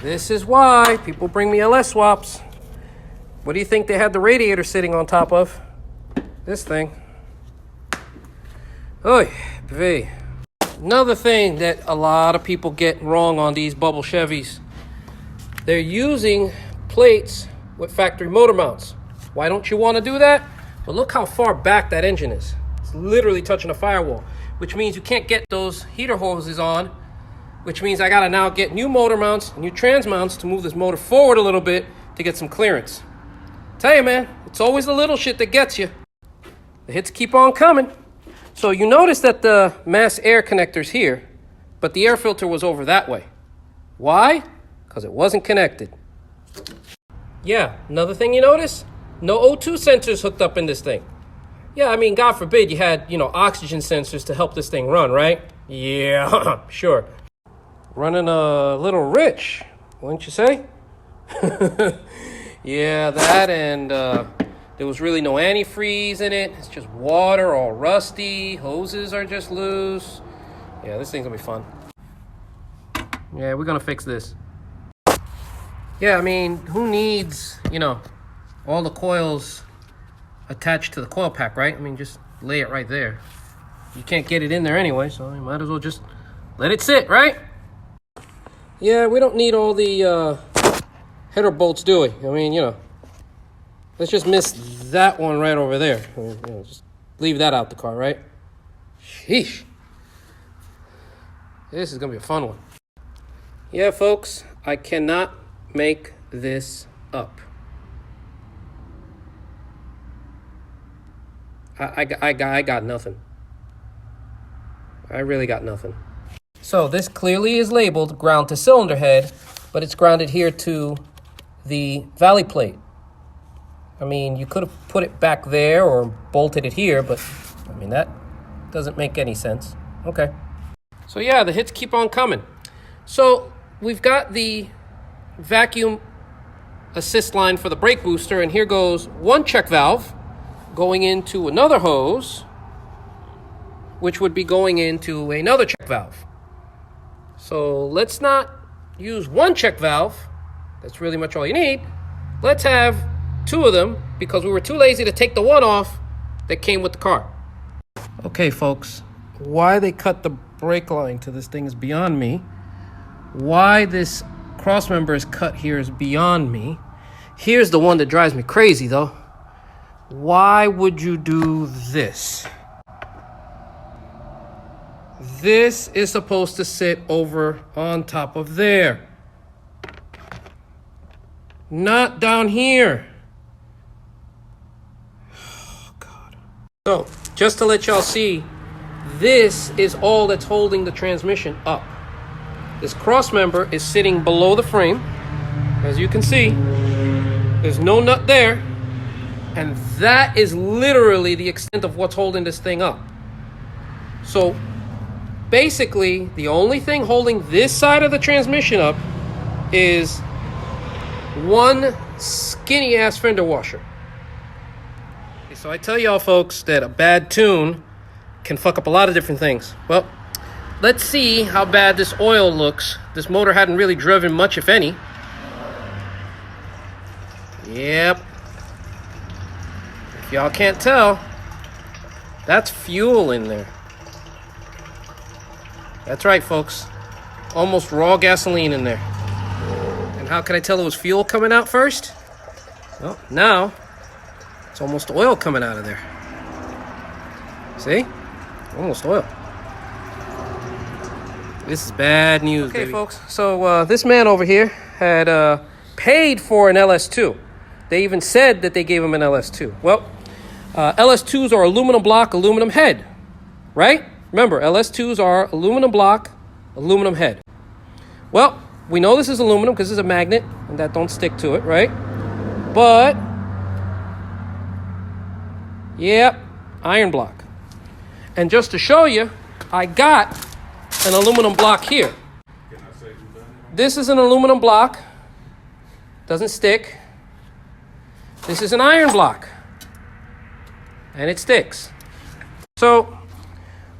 This is why people bring me LS swaps. What do you think they had the radiator sitting on top of? This thing. Oy vey. Another thing that a lot of people get wrong on these bubble Chevys, they're using plates with factory motor mounts. Why don't you want to do that? But look how far back that engine is. It's literally touching a firewall, which means you can't get those heater hoses on, which means I gotta now get new motor mounts, new trans mounts to move this motor forward a little bit to get some clearance. Tell you, man, it's always the little shit that gets you. The hits keep on coming. So you notice that the mass air connector's here, but the air filter was over that way. Why? Because it wasn't connected. Yeah, another thing you notice? No O2 sensors hooked up in this thing. Yeah, I mean, God forbid you had, oxygen sensors to help this thing run, right? Yeah, sure. Running a little rich, wouldn't you say? Yeah, that and there was really no antifreeze in it. It's just water, all rusty. Hoses are just loose. Yeah, this thing's gonna be fun. Yeah, we're gonna fix this. Yeah, I mean, who needs, all the coils attached to the coil pack, right? I mean, just lay it right there. You can't get it in there anyway, so you might as well just let it sit, right? Yeah, we don't need all the header bolts, do we? I mean, let's just miss that one right over there. Just leave that out the car, right? Sheesh. This is gonna be a fun one. Yeah, folks, I cannot make this up. I got nothing. I really got nothing. So this clearly is labeled ground to cylinder head, but it's grounded here to the valley plate. I mean, you could have put it back there or bolted it here, but I mean, that doesn't make any sense. Okay. So yeah, the hits keep on coming. So we've got the vacuum assist line for the brake booster, and here goes one check valve going into another hose, which would be going into another check valve. So let's not use one check valve. That's really much all you need. Let's have two of them because we were too lazy to take the one off that came with the car. Okay, folks, why they cut the brake line to this thing is beyond me. Why this cross member is cut here is beyond me. Here's the one that drives me crazy, though. Why would you do this? This is supposed to sit over on top of there. Not down here. Oh, God. So, just to let y'all see, this is all that's holding the transmission up. This cross member is sitting below the frame. As you can see, there's no nut there. And that is literally the extent of what's holding this thing up. So, basically, the only thing holding this side of the transmission up is one skinny ass fender washer. So I tell y'all folks that a bad tune can fuck up a lot of different things. Well, let's see how bad this oil looks. This motor hadn't really driven much, if any. Yep. If y'all can't tell, that's fuel in there. That's right, folks. Almost raw gasoline in there. And how could I tell it was fuel coming out first? Well, now it's almost oil coming out of there. See? Almost oil. This is bad news, okay, baby. Folks. So this man over here had paid for an LS2. They even said that they gave him an LS2. Well, LS2s are aluminum block, aluminum head, right? Remember, LS2s are aluminum block, aluminum head. Well, we know this is aluminum because it's a magnet, and that don't stick to it, right? But, yeah, iron block. And just to show you, I got an aluminum block here. This is an aluminum block. Doesn't stick. This is an iron block. And it sticks. So,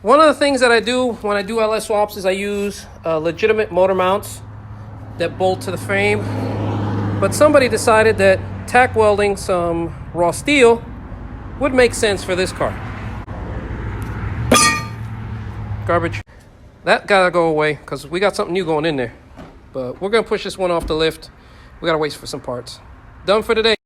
one of the things that I do when I do LS swaps is I use legitimate motor mounts. that bolt to the frame. But somebody decided that tack welding some raw steel would make sense for this car. Garbage. That gotta go away because we got something new going in there. But we're gonna push this one off the lift. We gotta wait for some parts. Done for today.